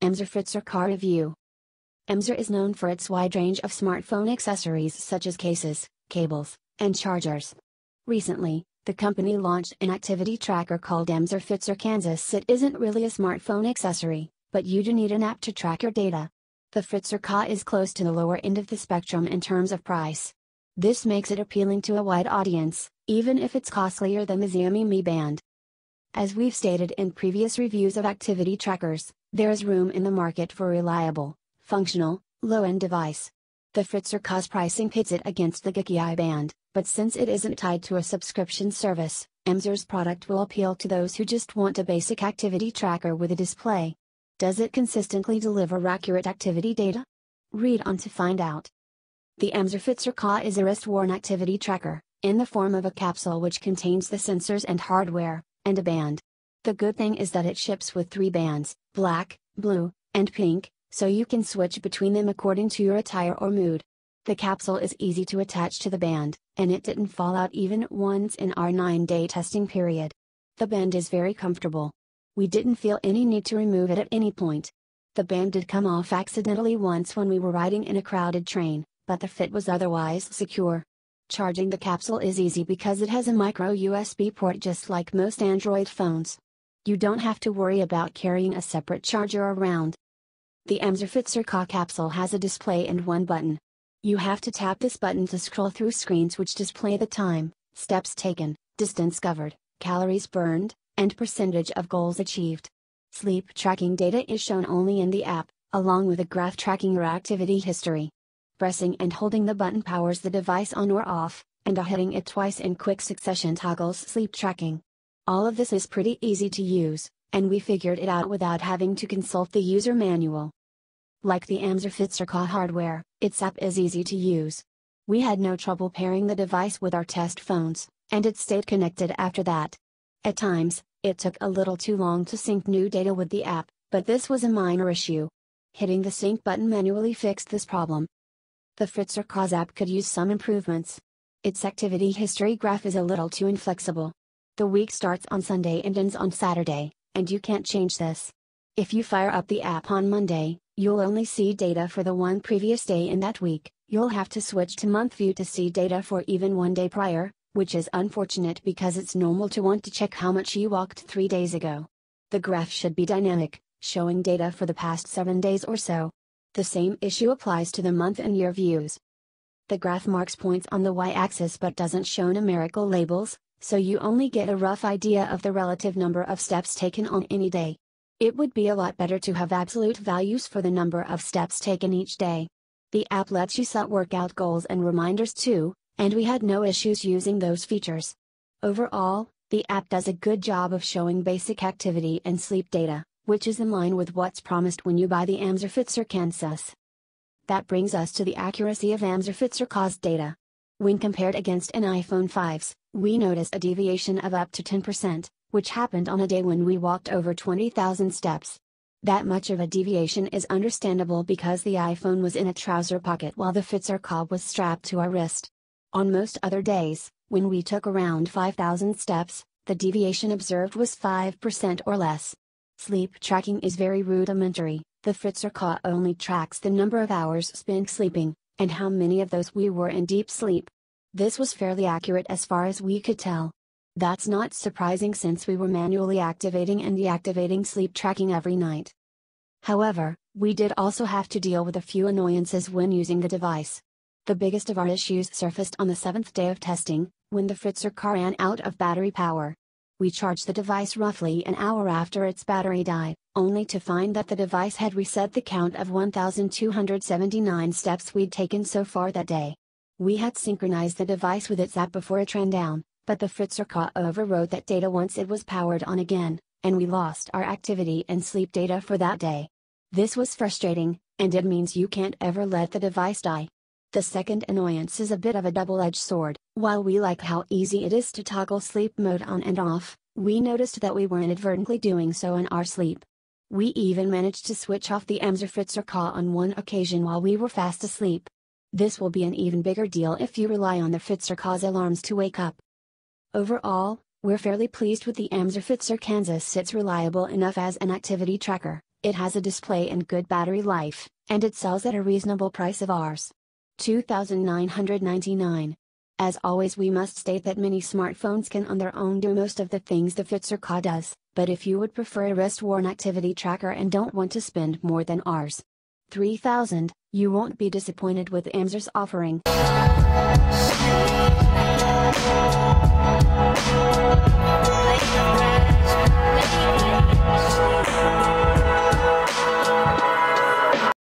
Amzer Fitzer Ka review. Amzer is known for its wide range of smartphone accessories such as cases, cables, and chargers. Recently, the company launched an activity tracker called Amzer Fitzer Ka. It isn't really a smartphone accessory, but you do need an app to track your data. The Fitzer Ka is close to the lower end of the spectrum in terms of price. This makes it appealing to a wide audience, even if it's costlier than the Xiaomi Mi Band. As we've stated in previous reviews of activity trackers, there is room in the market for a reliable, functional, low-end device. The Fitzer Ka's pricing pits it against the Goqii band, but since it isn't tied to a subscription service, Amzer's product will appeal to those who just want a basic activity tracker with a display. Does it consistently deliver accurate activity data? Read on to find out. The Amzer Fitzer Ka is a wrist-worn activity tracker, in the form of a capsule which contains the sensors and hardware, and a band. The good thing is that it ships with 3 bands, black, blue, and pink, so you can switch between them according to your attire or mood. The capsule is easy to attach to the band, and it didn't fall out even once in our 9-day testing period. The band is very comfortable. We didn't feel any need to remove it at any point. The band did come off accidentally once when we were riding in a crowded train, but the fit was otherwise secure. Charging the capsule is easy because it has a micro USB port just like most Android phones. You don't have to worry about carrying a separate charger around. The Amzer Fitzer Ka capsule has a display and one button. You have to tap this button to scroll through screens which display the time, steps taken, distance covered, calories burned, and percentage of goals achieved. Sleep tracking data is shown only in the app, along with a graph tracking your activity history. Pressing and holding the button powers the device on or off, and hitting it twice in quick succession toggles sleep tracking. All of this is pretty easy to use, and we figured it out without having to consult the user manual. Like the Amzer Fitzer Ka hardware, its app is easy to use. We had no trouble pairing the device with our test phones, and it stayed connected after that. At times, it took a little too long to sync new data with the app, but this was a minor issue. Hitting the sync button manually fixed this problem. The Fitzer Ka's app could use some improvements. Its activity history graph is a little too inflexible. The week starts on Sunday and ends on Saturday, and you can't change this. If you fire up the app on Monday, you'll only see data for the one previous day in that week. You'll have to switch to month view to see data for even one day prior, which is unfortunate because it's normal to want to check how much you walked 3 days ago. The graph should be dynamic, showing data for the past 7 days or so. The same issue applies to the month and year views. The graph marks points on the y-axis but doesn't show numerical labels, so you only get a rough idea of the relative number of steps taken on any day. It would be a lot better to have absolute values for the number of steps taken each day. The app lets you set workout goals and reminders too, and we had no issues using those features. Overall, the app does a good job of showing basic activity and sleep data, which is in line with what's promised when you buy the Amzer Fitzer Ka. That brings us to the accuracy of Amzer Fitzer Ka's data. When compared against an iPhone 5's, we noticed a deviation of up to 10%, which happened on a day when we walked over 20,000 steps. That much of a deviation is understandable because the iPhone was in a trouser pocket while the Fitzer Ka was strapped to our wrist. On most other days, when we took around 5,000 steps, the deviation observed was 5% or less. Sleep tracking is very rudimentary. The Fitzer Ka only tracks the number of hours spent sleeping, and how many of those we were in deep sleep. This was fairly accurate as far as we could tell. That's not surprising since we were manually activating and deactivating sleep tracking every night. However, we did also have to deal with a few annoyances when using the device. The biggest of our issues surfaced on the 7th day of testing, when the Fitzer Ka ran out of battery power. We charged the device roughly an hour after its battery died, only to find that the device had reset the count of 1,279 steps we'd taken so far that day. We had synchronized the device with its app before it ran down, but the Fitzer Ka overwrote that data once it was powered on again, and we lost our activity and sleep data for that day. This was frustrating, and it means you can't ever let the device die. The second annoyance is a bit of a double-edged sword. While we like how easy it is to toggle sleep mode on and off, we noticed that we were inadvertently doing so in our sleep. We even managed to switch off the Amzer Fitzer Ka on one occasion while we were fast asleep. This will be an even bigger deal if you rely on the Fitzer Ka's alarms to wake up. Overall, we're fairly pleased with the Amzer Fitzer Ka. It's reliable enough as an activity tracker. It has a display and good battery life, and it sells at a reasonable price of Rs. 2,999. As always, we must state that many smartphones can on their own do most of the things the Fitzer Ka does, but if you would prefer a wrist-worn activity tracker and don't want to spend more than Rs. 3,000, you won't be disappointed with Amzer's offering. Play